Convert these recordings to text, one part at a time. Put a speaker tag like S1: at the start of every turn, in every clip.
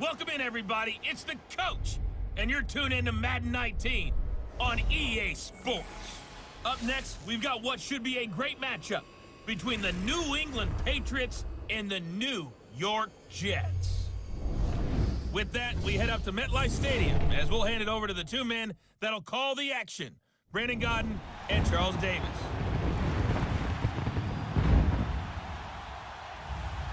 S1: Welcome in, everybody. It's the coach, and you're tuned in to Madden 19 on EA Sports. Up next, we've got what should be a great matchup between the New England Patriots and the New York Jets. With that, we head up to MetLife Stadium as we'll hand it over to the two men that'll call the action, Brandon Gaudin and Charles Davis.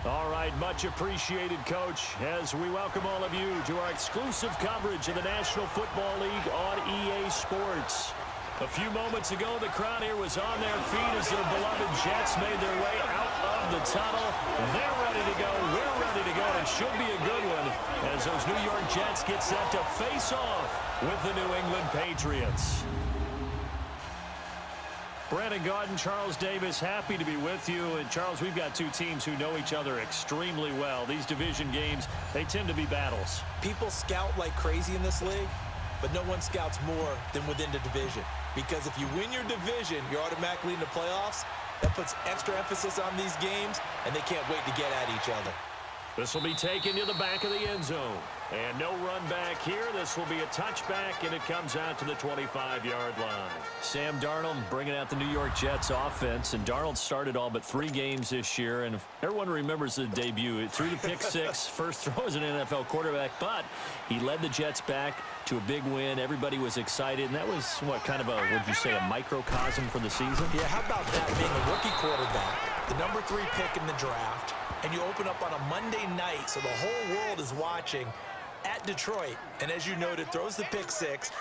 S2: All right, much appreciated, Coach, as we welcome all of you to our exclusive coverage of the National Football League on EA Sports. A few moments ago, the crowd here was on their feet as their beloved Jets made their way out of the tunnel. They're ready to go. We're ready to go. It should be a good one as those New York Jets get set to face off with the New England Patriots. Brandon Gaudin, Charles Davis, happy to be with you. And, Charles, we've got two teams who know each other extremely well. These division games, they tend to be battles.
S3: People scout like crazy in this league, but no one scouts more than within the division. Because if you win your division, you're automatically in the playoffs. That puts extra emphasis on these games, and they can't wait to get at each other.
S2: This will be taken to the back of the end zone. And no run back here. This will be a touchback, and it comes out to the 25-yard line. Sam Darnold bringing out the New York Jets offense. And Darnold started all but 3 games this year. And everyone remembers the debut. It threw the pick 6, first throw as an NFL quarterback. But he led the Jets back to a big win. Everybody was excited. And that was, what, kind of a, would you say, a microcosm for the season?
S3: Yeah, how about that being a rookie quarterback, the number 3 pick in the draft, and you open up on a Monday night so the whole world is watching at Detroit, and as you noted, throws the pick 6,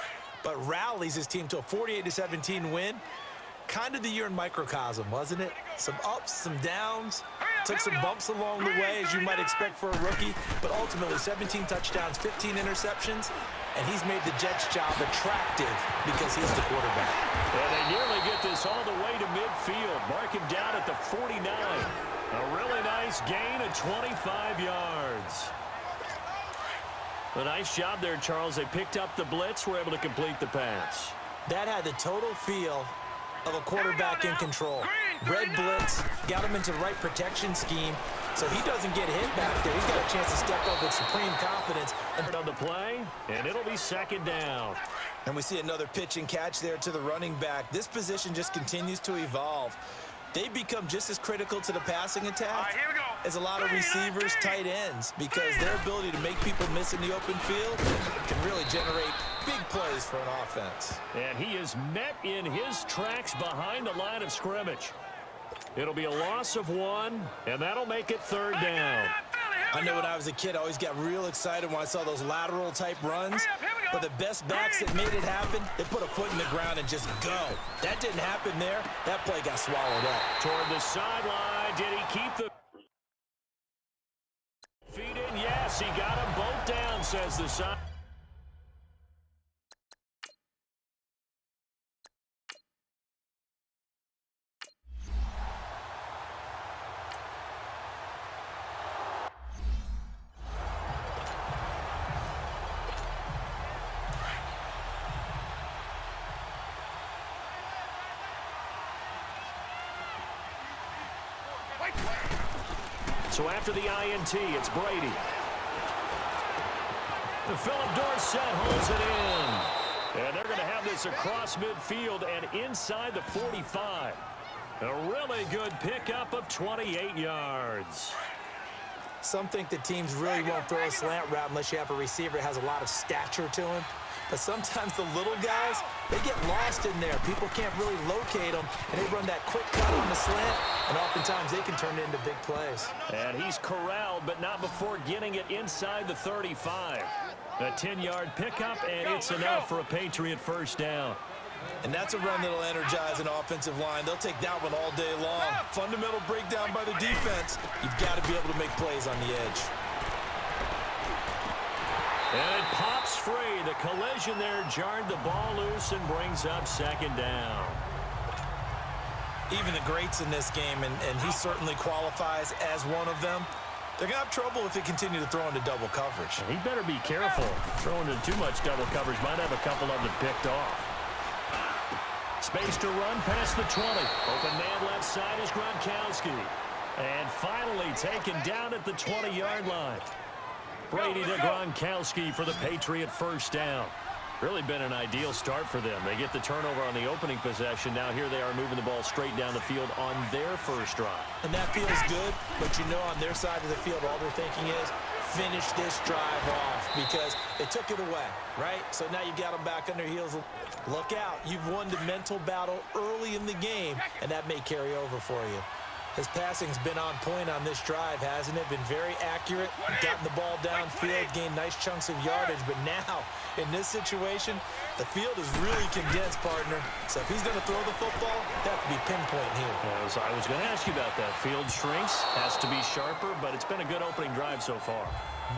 S3: but rallies his team to a 48-17 win. Kind of the year in microcosm, wasn't it? Some ups, some downs, took some bumps along the way, as you might expect for a rookie, but ultimately 17 touchdowns, 15 interceptions, and he's made the Jets' job attractive because he's the quarterback.
S2: And they nearly get this all the way to midfield. Mark him down at the 49. A really nice gain of 25 yards. A nice job there, Charles. They picked up the blitz, were able to complete the pass.
S3: That had the total feel of a quarterback in control. Red blitz, got him into the right protection scheme, so he doesn't get hit back there. He's got a chance to step up with supreme confidence.
S2: And on the play, and it'll be second down.
S3: And we see another pitch and catch there to the running back. This position just continues to evolve. They become just as critical to the passing attack as a lot of receivers, tight ends, because their ability to make people miss in the open field can really generate big plays for an offense.
S2: And he is met in his tracks behind the line of scrimmage. It'll be a loss of 1, and that'll make it third down.
S3: I know when I was a kid, I always got real excited when I saw those lateral-type runs. But the best backs that made it happen, they put a foot in the ground and just go. That didn't happen there. That play got swallowed up.
S2: Toward the sideline, did he keep the feet in? Yes, he got them both down, says the side. So after the INT, it's Brady. Philip Dorsett holds it in. And they're going to have this across midfield and inside the 45. A really good pickup of 28 yards.
S3: Some think that teams really won't throw a slant route unless you have a receiver that has a lot of stature to him. But sometimes the little guys, they get lost in there. People can't really locate them, and they run that quick cut on the slant, and oftentimes they can turn it into big plays.
S2: And he's corralled, but not before getting it inside the 35. A 10-yard pickup, and it's enough for a Patriot first down.
S3: And that's a run that'll energize an offensive line. They'll take that one all day long. Fundamental breakdown by the defense. You've got to be able to make plays on the edge.
S2: And it pops free. The collision there jarred the ball loose and brings up second down.
S3: Even the greats in this game, and he certainly qualifies as one of them, they're going to have trouble if they continue to throw into double coverage.
S2: He better be careful. Throwing into too much double coverage might have a couple of them picked off. Space to run past the 20. Open man left side is Gronkowski. And finally taken down at the 20-yard line. Brady to Gronkowski for the Patriot first down. Really been an ideal start for them. They get the turnover on the opening possession. Now here they are moving the ball straight down the field on their first drive.
S3: And that feels good, but you know on their side of the field, all they're thinking is, finish this drive off because they took it away, right? So now you've got them back on their heels. Look out. You've won the mental battle early in the game, and that may carry over for you. His passing's been on point on this drive, hasn't it? Been very accurate, gotten the ball downfield, gained nice chunks of yardage. But now, in this situation, the field is really condensed, partner. So if he's going to throw the football, that have to be pinpoint here.
S2: As I was going to ask you about that. Field shrinks, has to be sharper, but it's been a good opening drive so far.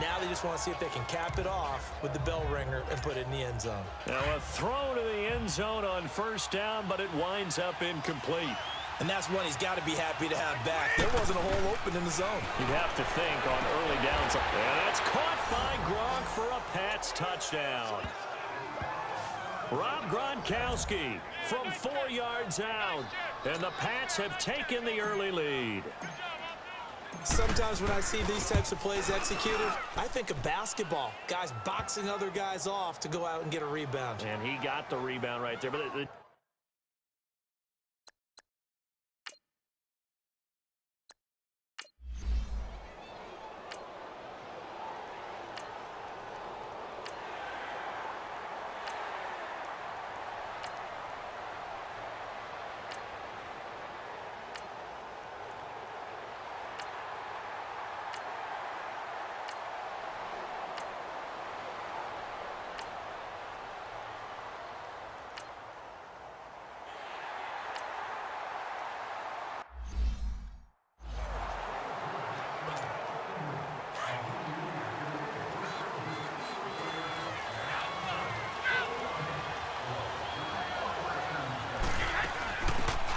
S3: Now they just want to see if they can cap it off with the bell ringer and put it in the end zone.
S2: Now a throw to the end zone on first down, but it winds up incomplete.
S3: And that's one he's got to be happy to have back. There wasn't a hole open in the zone.
S2: You'd have to think on early downs. And that's caught by Gronk for a Pats touchdown. Rob Gronkowski from 4 yards out. And the Pats have taken the early lead.
S3: Sometimes when I see these types of plays executed, I think of basketball. Guys boxing other guys off to go out and get a rebound.
S2: And he got the rebound right there. But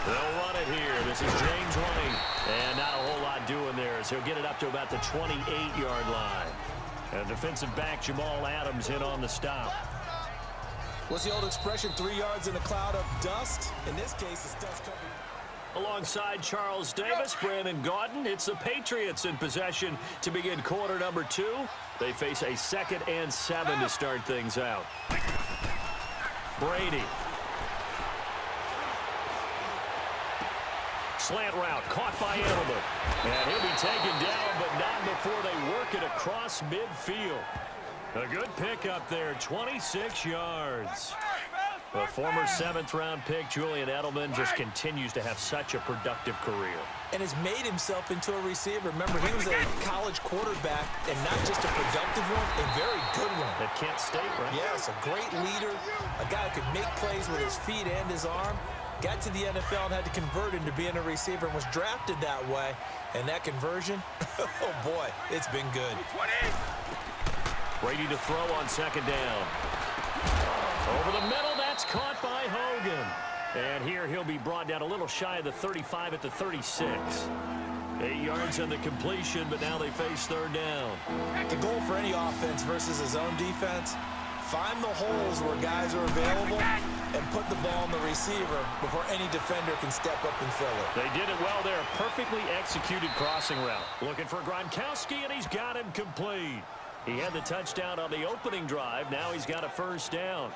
S2: they'll run it here. This is James White. And not a whole lot doing there as he'll get it up to about the 28-yard line. And defensive back Jamal Adams in on the stop.
S3: What's the old expression, 3 yards in a cloud of dust? In this case, it's dust covered.
S2: Alongside Charles Davis, Brandon Gaudin, it's the Patriots in possession to begin quarter number 2. They face a 2nd and 7 to start things out. Brady. Slant route, caught by Edelman. And he'll be taken down, but not before they work it across midfield. A good pickup there, 26 yards. The former 7th-round pick, Julian Edelman, just continues to have such a productive career.
S3: And has made himself into a receiver. Remember, he was a college quarterback, and not just a productive one, a very good one.
S2: At Kent State, right?
S3: Yes, a great leader, a guy who could make plays with his feet and his arm. Got to the NFL and had to convert into being a receiver and was drafted that way. And that conversion, oh boy, it's been good.
S2: Brady to throw on 2nd down. Over the middle, that's caught by Hogan. And here he'll be brought down a little shy of the 35 at the 36. 8 yards on the completion, but now they face 3rd down.
S3: The goal for any offense versus his own defense, find the holes where guys are available and put the ball on the receiver before any defender can step up and fill it.
S2: They did it well there. Perfectly executed crossing route. Looking for Gronkowski, and he's got him complete. He had the touchdown on the opening drive. Now he's got a 1st down.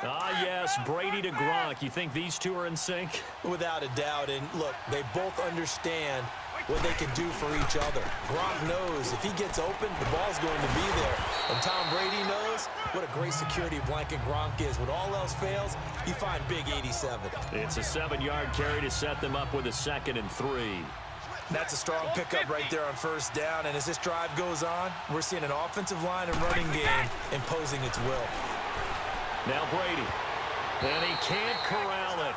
S2: Ah, yes, Brady to Gronk. You think these two are in sync?
S3: Without a doubt. And look, they both understand what they can do for each other. Gronk knows if he gets open, the ball's going to be there. And Tom Brady knows what a great security blanket Gronk is. When all else fails, you find big 87.
S2: It's a 7-yard carry to set them up with a 2nd and 3.
S3: That's a strong pickup right there on 1st down. And as this drive goes on, we're seeing an offensive line and running game imposing its will.
S2: Now Brady. And he can't corral it.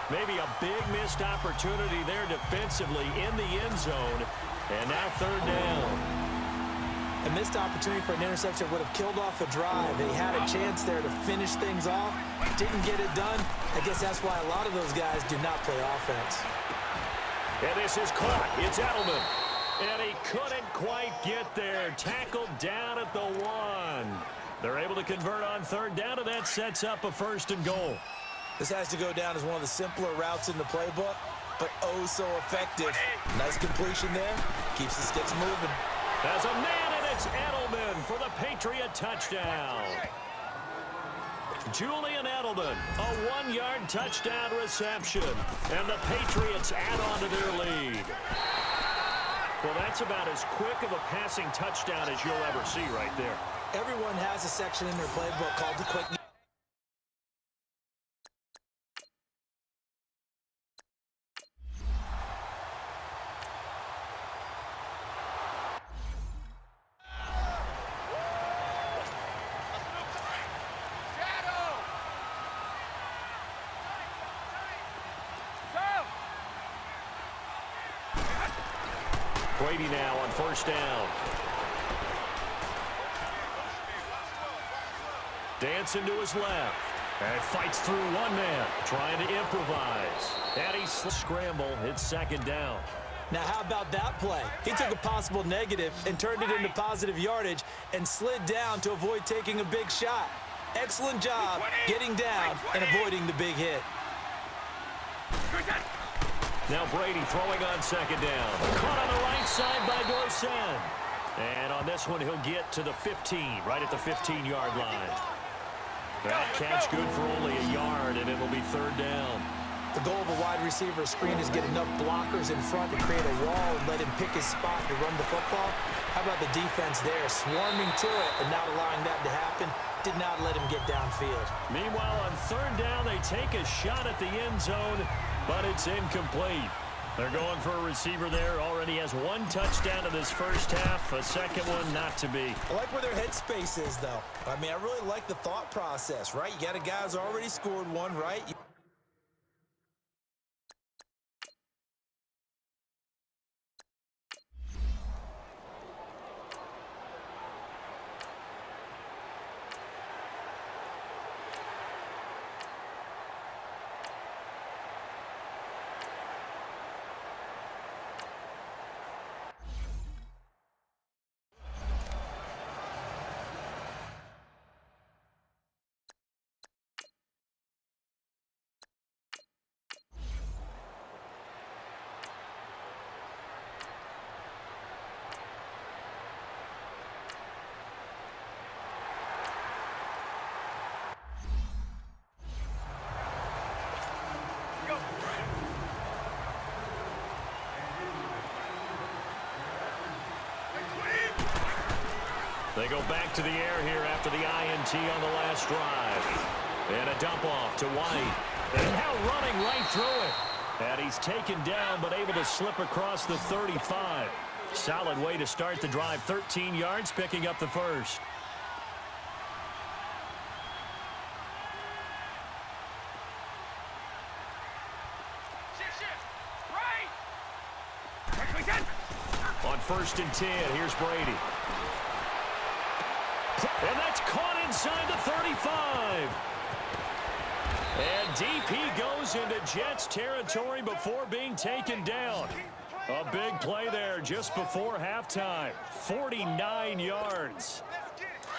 S2: Maybe a big missed opportunity there defensively in the end zone. And now 3rd down.
S3: A missed opportunity for an interception would have killed off a drive. They had a chance there to finish things off. Didn't get it done. I guess that's why a lot of those guys do not play offense.
S2: And this is caught. It's Edelman. And he couldn't quite get there. Tackled down at the 1. They're able to convert on 3rd down, and that sets up a 1st and goal.
S3: This has to go down as one of the simpler routes in the playbook, but oh so effective. Nice completion there. Keeps the sticks moving.
S2: As a man, and It's Edelman for the Patriot touchdown. Julian Edelman, a 1-yard touchdown reception. And the Patriots add on to their lead. Well, that's about as quick of a passing touchdown as you'll ever see right there.
S3: Everyone has a section in their playbook called the quick.
S2: Brady now on first down. Dancing to his left. And fights through one man, trying to improvise. And he scramble, it's second down.
S3: Now, how about that play? He took a possible negative and turned it into positive yardage and slid down to avoid taking a big shot. Excellent job getting down and avoiding the big hit.
S2: Now Brady throwing on second down. Caught on the right side by Dorsen. And on this one, he'll get to the 15, right at the 15-yard line. That catch good for only a yard, and it'll be third down.
S3: The goal of a wide receiver screen is get enough blockers in front to create a wall and let him pick his spot to run the football. How about the defense there, swarming to it and not allowing that to happen? Did not let him get downfield.
S2: Meanwhile, on third down, they take a shot at the end zone, but it's incomplete. They're going for a receiver there. Already has one touchdown in this first half. A second one not to be.
S3: I like where their headspace is, though. I mean, I really like the thought process, right? You got a guy who's already scored one, right?
S2: They go back to the air here after the INT on the last drive. And a dump off to White. And now running right through it. And he's taken down but able to slip across the 35. Solid way to start the drive. 13 yards, picking up the first. On 1st and 10, here's Brady. And that's caught inside the 35. And DP goes into Jets territory before being taken down. A big play there just before halftime. 49 yards.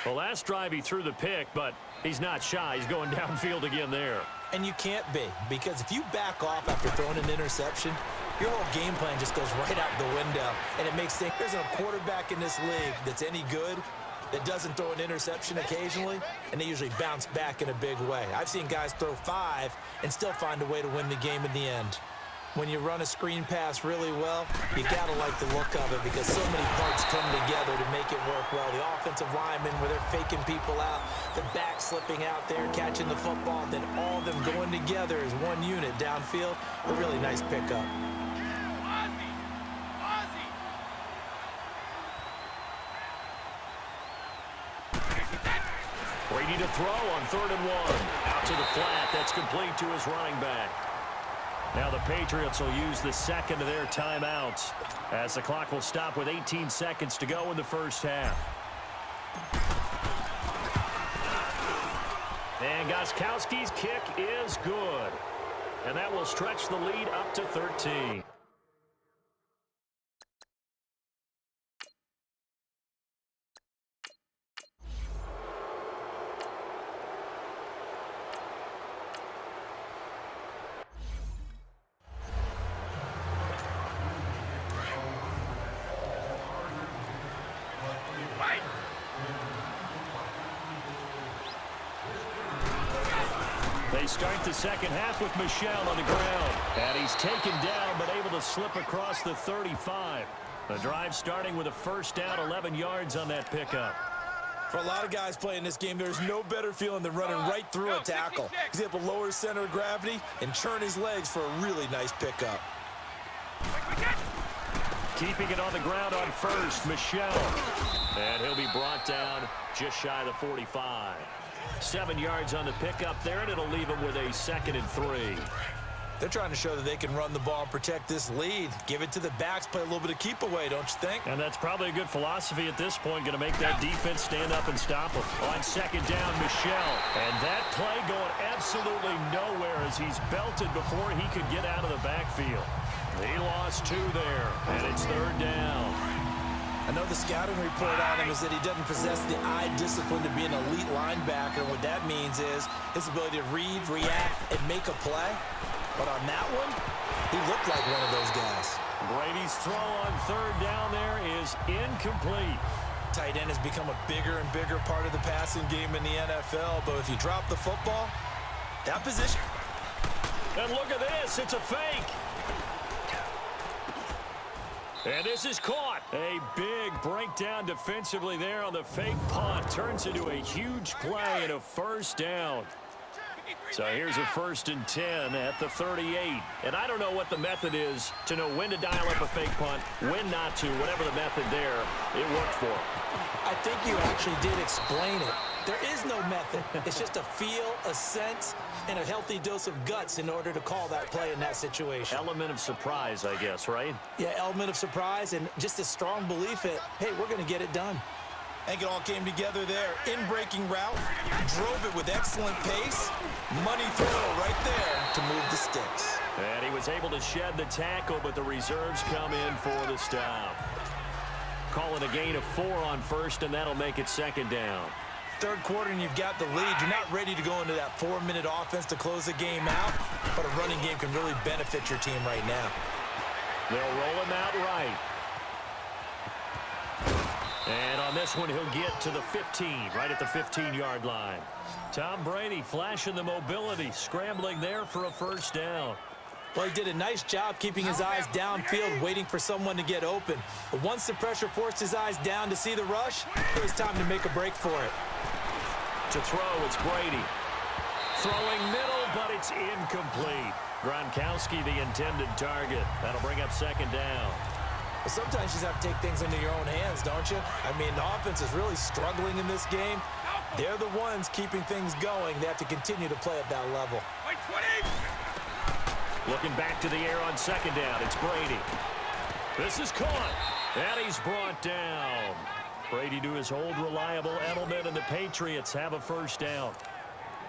S2: The last drive he threw the pick, but he's not shy. He's going downfield again there.
S3: And you can't be, because if you back off after throwing an interception, your whole game plan just goes right out the window. And it makes things, there's a quarterback in this league that's any good that doesn't throw an interception occasionally, and they usually bounce back in a big way. I've seen guys throw 5 and still find a way to win the game in the end. When you run a screen pass really well, you got to like the look of it because so many parts come together to make it work well. The offensive linemen, where they're faking people out, the back slipping out there, catching the football, then all of them going together as one unit downfield. A really nice pickup.
S2: Brady to throw on 3rd and 1. Out to the flat. That's complete to his running back. Now the Patriots will use the second of their timeouts as the clock will stop with 18 seconds to go in the first half. And Gostkowski's kick is good. And that will stretch the lead up to 13. they start the second half with Michel on the ground. And he's taken down, but able to slip across the 35. The drive starting with a first down, 11 yards on that pickup.
S3: For a lot of guys playing this game, there's no better feeling than running right through a tackle. He's able to lower his center of gravity and churn his legs for a really nice pickup.
S2: Keeping it on the ground on first, Michel. And he'll be brought down just shy of the 45. 7 yards on the pickup there, and it'll leave him with a 2nd and 3.
S3: They're trying to show that they can run the ball and protect this lead. Give it to the backs, play a little bit of keep away, don't you think?
S2: And that's probably a good philosophy at this point, going to make that defense stand up and stop him. On second down, Michel. And that play going absolutely nowhere as he's belted before he could get out of the backfield. He lost 2 there, and it's 3rd down.
S3: I know the scouting report on him is that he doesn't possess the eye discipline to be an elite linebacker. And what that means is his ability to read, react, and make a play. But on that one, he looked like one of those guys.
S2: Brady's throw on 3rd down there is incomplete.
S3: Tight end has become a bigger and bigger part of the passing game in the NFL. But if you drop the football, that position.
S2: And look at this. It's a fake. And this is caught. A big breakdown defensively there on the fake punt. Turns into a huge play and a first down. So here's a 1st and 10 at the 38. And I don't know what the method is to know when to dial up a fake punt, when not to. Whatever the method there, it worked for him.
S3: I think you actually did explain it. There is no method. It's just a feel, a sense, and a healthy dose of guts in order to call that play in that situation.
S2: Element of surprise, I guess, right?
S3: Yeah, element of surprise and just a strong belief that, hey, we're going to get it done. I think it all came together there. In-breaking route, drove it with excellent pace. Money throw right there to move the sticks.
S2: And he was able to shed the tackle, but the reserves come in for the stop. Calling a gain of 4 on first, and that'll make it 2nd down.
S3: 3rd quarter and you've got the lead. You're not ready to go into that 4-minute offense to close the game out, but a running game can really benefit your team right now.
S2: They'll roll him out right. And on this one, he'll get to the 15, right at the 15-yard line. Tom Brady flashing the mobility, scrambling there for a first down.
S3: Well, he did a nice job keeping his eyes downfield, waiting for someone to get open. But once the pressure forced his eyes down to see the rush, it was time to make a break for it.
S2: To throw, it's Brady. Throwing middle, but it's incomplete. Gronkowski, the intended target. That'll bring up 2nd down.
S3: Well, sometimes you just have to take things into your own hands, don't you? I mean, the offense is really struggling in this game. They're the ones keeping things going. They have to continue to play at that level.
S2: Looking back to the air on 2nd down. It's Brady. This is caught. And he's brought down. Brady to his old reliable Edelman, and the Patriots have a first down.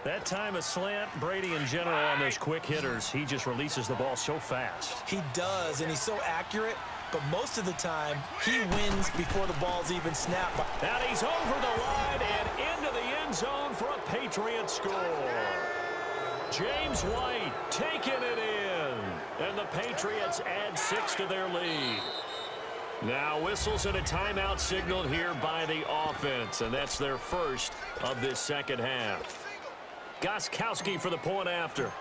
S2: That time a slant. Brady in general on those quick hitters. He just releases the ball so fast.
S3: He does, and he's so accurate. But most of the time, he wins before the ball's even snapped.
S2: And he's over the line and into the end zone for a Patriot score. James White taking it in. And the Patriots add 6 to their lead. Now whistles and a timeout signaled here by the offense. And that's their first of this second half. Gostkowski for the point after.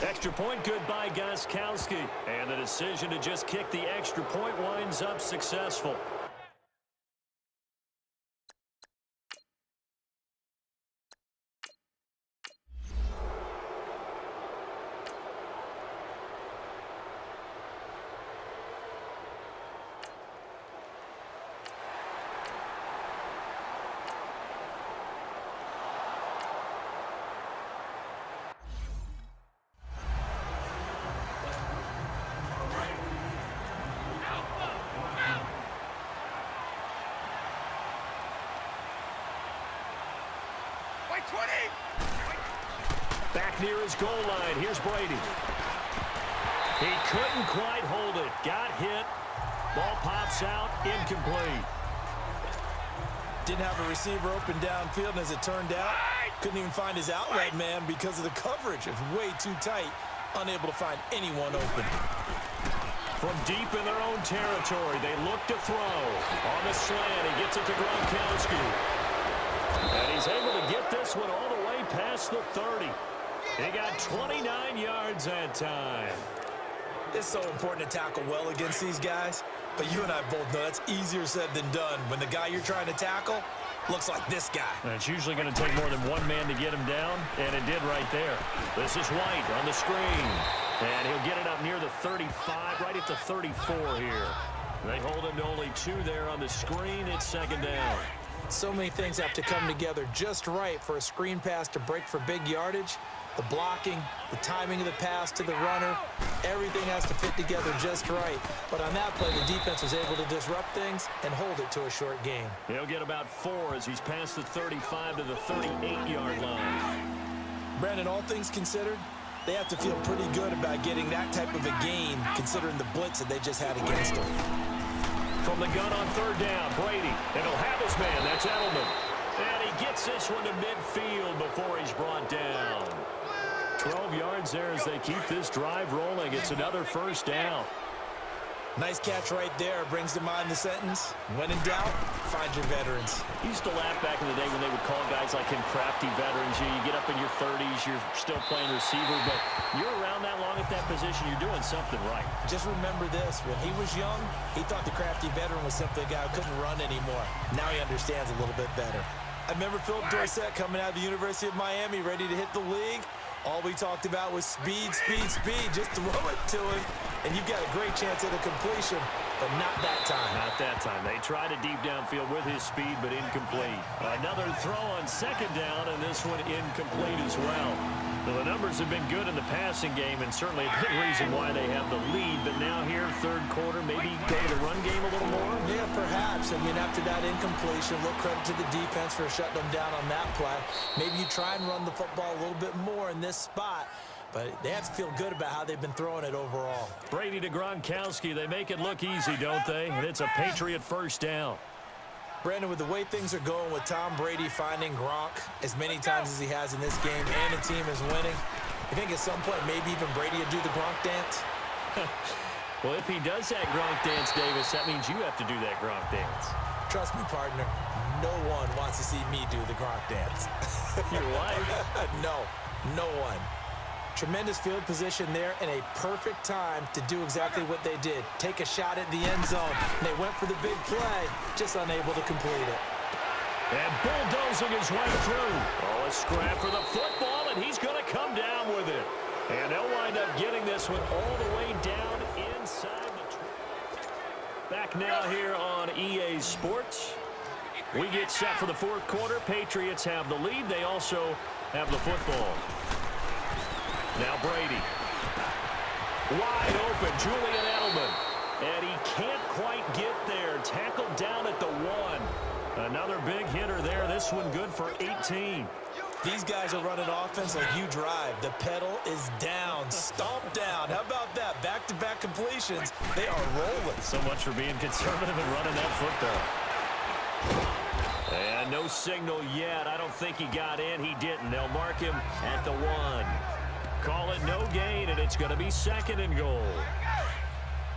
S2: Extra point good by Gostkowski. And the decision to just kick the extra point winds up successful. Back near his goal line. Here's Brady. He couldn't quite hold it. Got hit. Ball pops out. Incomplete.
S3: Didn't have a receiver open downfield, and as it turned out, couldn't even find his outlet man because of the coverage. It's way too tight. Unable to find anyone open.
S2: From deep in their own territory, they look to throw. On the slant, he gets it to Gronkowski. And he's able to get this one all the way past the 30. He got 29 yards that time.
S3: It's so important to tackle well against these guys, but you and I both know that's easier said than done when the guy you're trying to tackle looks like this guy.
S2: And it's usually going to take more than one man to get him down, and it did right there. This is White on the screen, and he'll get it up near the 35, right at the 34 here. They hold him to only 2 there on the screen. It's second down.
S3: So many things have to come together just right for a screen pass to break for big yardage. The blocking, the timing of the pass to the runner, everything has to fit together just right. But on that play, the defense was able to disrupt things and hold it to a short gain.
S2: He'll get about 4 as he's past the 35 to the 38-yard line.
S3: Brandon, all things considered, they have to feel pretty good about getting that type of a gain considering the blitz that they just had against them.
S2: From the gun on third down, Brady. And he'll have his man. That's Edelman. And he gets this one to midfield before he's brought down. 12 yards there as they keep this drive rolling. It's another first down.
S3: Nice catch right there. Brings to mind the sentence, when in doubt, find your veterans.
S2: I used to laugh back in the day when they would call guys like him crafty veterans. You get up in your 30s, you're still playing receiver, but you're around that long at that position, you're doing something right.
S3: Just remember this, when he was young, he thought the crafty veteran was simply a guy who couldn't run anymore. Now he understands a little bit better. I remember Philip Dorsett coming out of the University of Miami ready to hit the league. All we talked about was speed, speed, speed. Just throw it to him, and you've got a great chance at a completion, but not that time.
S2: Not that time. They tried a deep downfield with his speed, but incomplete. Another throw on second down, and this one incomplete as well. Well, the numbers have been good in the passing game, and certainly a big reason why they have the lead. But now here, third quarter, maybe go to the run game a little more?
S3: Yeah, perhaps. I mean, after that incompletion, look credit to the defense for shutting them down on that play. Maybe you try and run the football a little bit more in this spot, but they have to feel good about how they've been throwing it overall.
S2: Brady to Gronkowski. They make it look easy, don't they? And it's a Patriot first down.
S3: Brandon, with the way things are going with Tom Brady finding Gronk as many times as he has in this game and the team is winning, I think at some point maybe even Brady will do the Gronk dance.
S2: Well, if he does that Gronk dance, Davis, that means you have to do that Gronk dance.
S3: Trust me, partner, no one wants to see me do the Gronk dance.
S2: Your wife?
S3: No one. Tremendous field position there and a perfect time to do exactly what they did. Take a shot at the end zone. They went for the big play, just unable to complete it.
S2: And bulldozing his way through. Oh, a scrap for the football, and he's going to come down with it. And they'll wind up getting this one all the way down inside the... Back now here on EA Sports. We get set for the fourth quarter. Patriots have the lead. They also have the football. Now Brady. Wide open, Julian Edelman. And he can't quite get there. Tackled down at the 1. Another big hitter there. This one good for 18.
S3: These guys are running offense like you drive. The pedal is down, stomped down. How about that? Back-to-back completions. They are rolling.
S2: So much for being conservative and running that football. And no signal yet. I don't think he got in. He didn't. They'll mark him at the 1. Call it no gain, and it's going to be second and goal.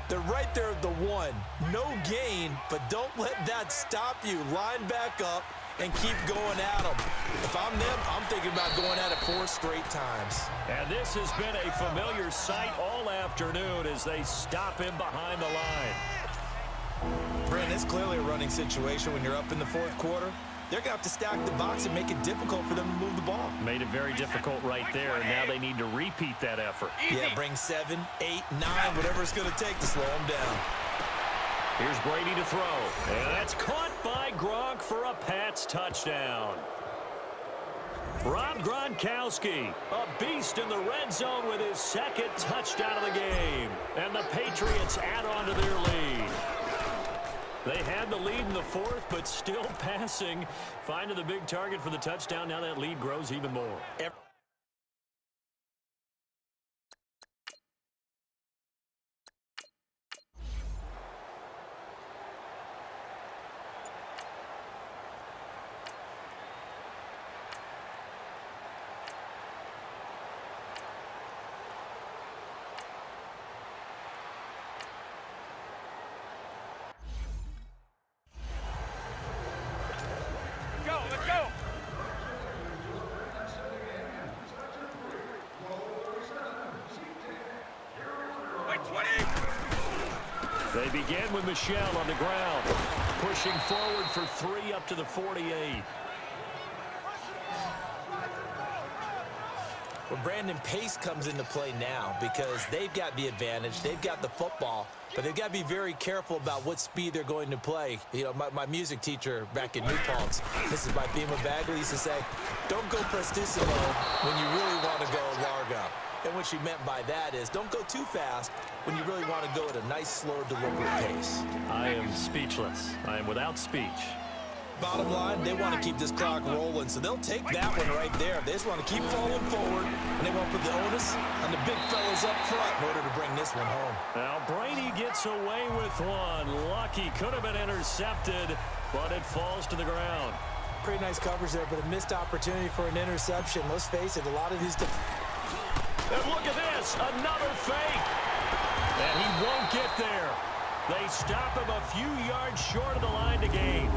S3: They're right there at the 1. No gain, but don't let that stop you. Line back up and keep going at them. If I'm them, I'm thinking about going at it 4 straight times.
S2: And this has been a familiar sight all afternoon as they stop him behind the line.
S3: Brent, it's clearly a running situation when you're up in the fourth quarter. They're going to have to stack the box and make it difficult for them to move the ball.
S2: Made it very difficult right there, and now they need to repeat that effort.
S3: Yeah, bring 7, 8, 9, whatever it's going to take to slow them down.
S2: Here's Brady to throw, and that's caught by Gronk for a Pats touchdown. Rob Gronkowski, a beast in the red zone with his second touchdown of the game, and the Patriots add on to their lead. They had the lead in the fourth, but still passing. Finding the big target for the touchdown. Now that lead grows even more. They begin with Michel on the ground, pushing forward for 3 up to the 48.
S3: Well, Brandon, pace comes into play now because they've got the advantage. They've got the football, but they've got to be very careful about what speed they're going to play. You know, my music teacher back in New Paltz, Mrs. Bima Bagley, used to say, don't go prestissimo when you really want to go largo. And what she meant by that is don't go too fast when you really want to go at a nice, slow, deliberate pace.
S2: I am speechless. I am without speech.
S3: Bottom line, they want to keep this clock rolling, so they'll take that one right there. They just want to keep falling forward, and they want to put the onus on the big fellas up front in order to bring this one home.
S2: Now Brady gets away with one. Lucky, could have been intercepted, but it falls to the ground.
S3: Pretty nice coverage there, but a missed opportunity for an interception. Let's face it, a lot of these...
S2: And look at this, another fake. And he won't get there. They stop him a few yards short of the line to gain.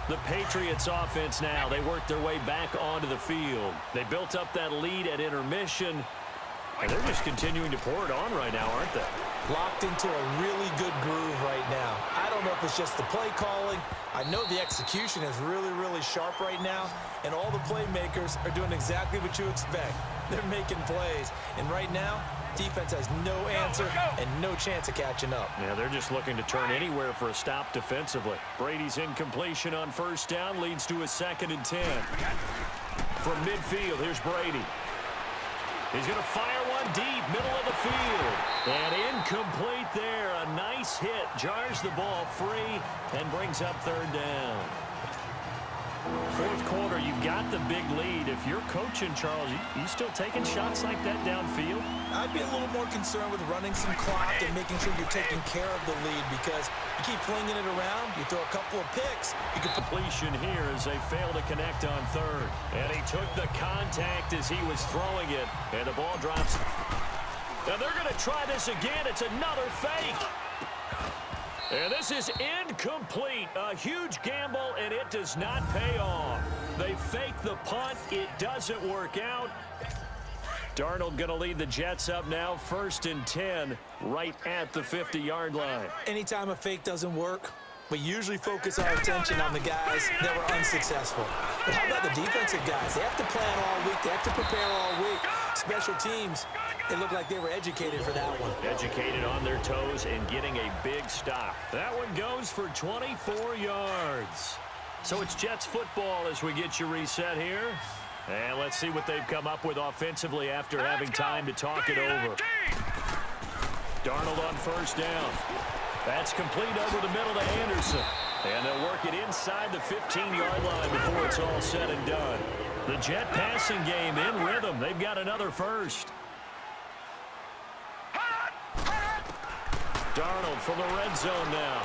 S2: The Patriots offense now, they work their way back onto the field. They built up that lead at intermission, and they're just continuing to pour it on right now, aren't they?
S3: Locked into a really good groove right now. I don't know if it's just the play calling. I know the execution is really, really sharp right now, and all the playmakers are doing exactly what you expect. They're making plays, and right now, defense has no answer and no chance of catching up.
S2: Yeah, they're just looking to turn anywhere for a stop defensively. Brady's incompletion on first down leads to a 2nd and 10. From midfield, here's Brady. He's going to fire one deep, middle of the field. And incomplete there. A nice hit. Jars the ball free and brings up 3rd down. 4th quarter, you've got the big lead. If you're coaching, Charles, you still taking shots like that downfield?
S3: I'd be a little more concerned with running some clock and making sure you're taking care of the lead, because you keep flinging it around, you throw a couple of picks. You can
S2: completion here as they fail to connect on 3rd. And he took the contact as he was throwing it, and the ball drops. Now they're going to try this again. It's another fake. And this is incomplete. A huge gamble, and it does not pay off. They fake the punt. It doesn't work out. Darnold going to lead the Jets up now, 1st and 10, right at the 50-yard line.
S3: Anytime a fake doesn't work, we usually focus our attention on the guys that were unsuccessful. But how about the defensive guys? They have to plan all week. They have to prepare all week. Special teams, it looked like they were educated for that one.
S2: Educated on their toes and getting a big stop. That one goes for 24 yards. So it's Jets football as we get you reset here. And let's see what they've come up with offensively after having time to talk it over. Darnold on first down. That's complete over the middle to Anderson. And they'll work it inside the 15-yard line before it's all said and done. The Jet passing game in rhythm. They've got another first. Darnold from the red zone now.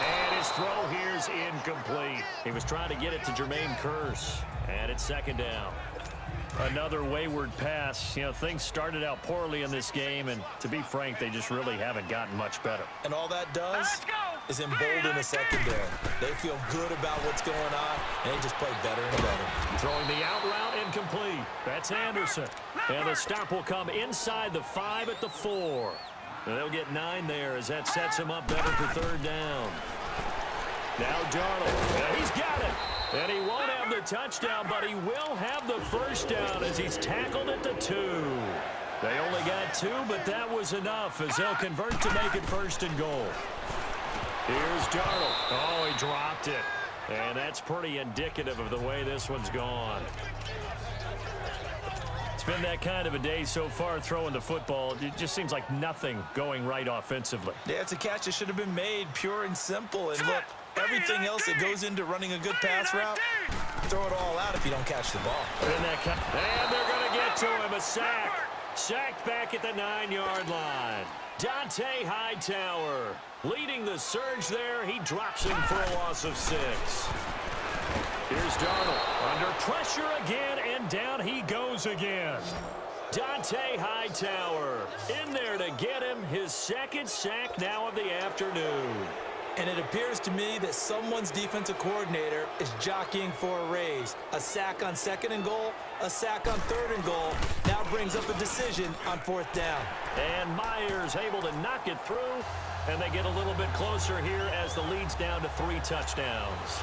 S2: And his throw here's incomplete. He was trying to get it to Jermaine Kearse. And it's 2nd down. Another wayward pass. You know, things started out poorly in this game, and to be frank, they just really haven't gotten much better.
S3: And all that does is embolden the secondary. They feel good about what's going on, and they just play better and better.
S2: Throwing the out route incomplete. That's Anderson. And the stop will come inside the 5 at the 4. And they'll get 9 there as that sets him up better for 3rd down. Now Darnold. And he's got it. And he won't have the touchdown, but he will have the first down as he's tackled at the 2. They only got 2, but that was enough as they'll convert to make it 1st and goal. Here's Darnold. Oh, he dropped it. And that's pretty indicative of the way this one's gone. It's been that kind of a day so far throwing the football. It just seems like nothing going right offensively.
S3: Yeah, it's a catch that should have been made, pure and simple. And look, everything else that goes into running a good pass route, throw it all out if you don't catch the ball.
S2: And they're going to get to him, a sack. Sacked back at the 9-yard line. Dante Hightower leading the surge there. He drops him for a loss of 6. Here's Here's Darnold under pressure again, and down he goes again. Dante Hightower in there to get him his second sack now of the afternoon.
S3: And it appears to me that someone's defensive coordinator is jockeying for a raise. A sack on 2nd and goal, a sack on 3rd and goal. Now brings up a decision on 4th down.
S2: And Myers able to knock it through, and they get a little bit closer here as the lead's down to 3 touchdowns.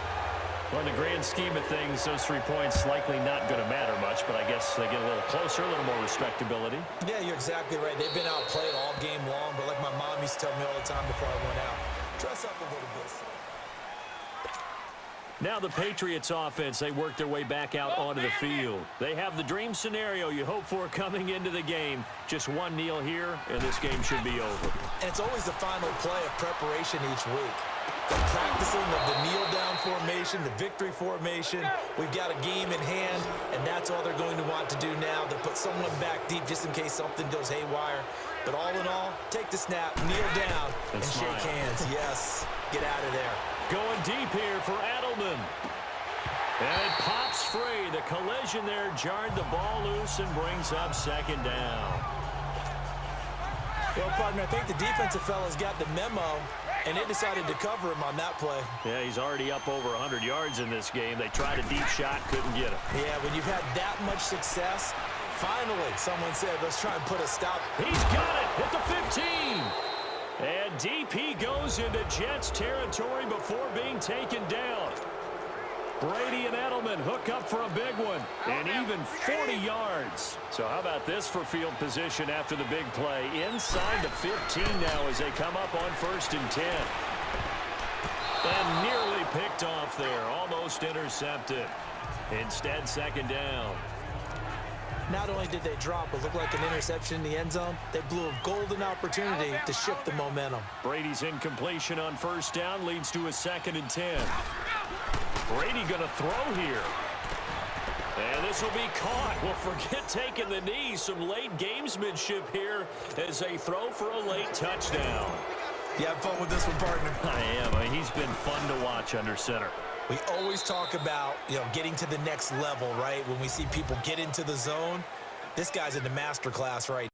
S2: Well, in the grand scheme of things, those 3 points likely not going to matter much, but I guess they get a little closer, a little more respectability.
S3: Yeah, you're exactly right. They've been outplayed all game long, but like my mom used to tell me all the time before I went out, dress up a little bit.
S2: Now the Patriots offense, they work their way back out onto the field. They have the dream scenario you hope for coming into the game. Just one kneel here, and this game should be over.
S3: And it's always the final play of preparation each week. The practicing of the kneel-down formation, the victory formation. We've got a game in hand, and that's all they're going to want to do now. They'll put someone back deep just in case something goes haywire. But all in all, take the snap, kneel down, and shake hands. Yes, get out of there.
S2: Going deep here for Edelman. And it pops free. The collision there jarred the ball loose and brings up 2nd down.
S3: Well, partner, I think the defensive fellas got the memo, and they decided to cover him on that play.
S2: Yeah, he's already up over 100 yards in this game. They tried a deep shot, couldn't get him.
S3: Yeah, when you've had that much success, finally, someone said, let's try and put a stop.
S2: He's got it at the 15. And DP goes into Jets territory before being taken down. Brady and Edelman hook up for a big one, and even 40 yards. So how about this for field position after the big play? Inside the 15 now as they come up on 1st and 10. And nearly picked off there, almost intercepted. Instead, 2nd down.
S3: Not only did they drop what looked like an interception in the end zone, they blew a golden opportunity to shift the momentum.
S2: Brady's incompletion on 1st down leads to a 2nd and 10. Brady going to throw here. And this will be caught. Well, forget taking the knee. Some late gamesmanship here as they throw for a late touchdown.
S3: You have fun with this one, partner?
S2: I am. I mean, he's been fun to watch under center.
S3: We always talk about, getting to the next level, right? When we see people get into the zone, this guy's in the master class right now.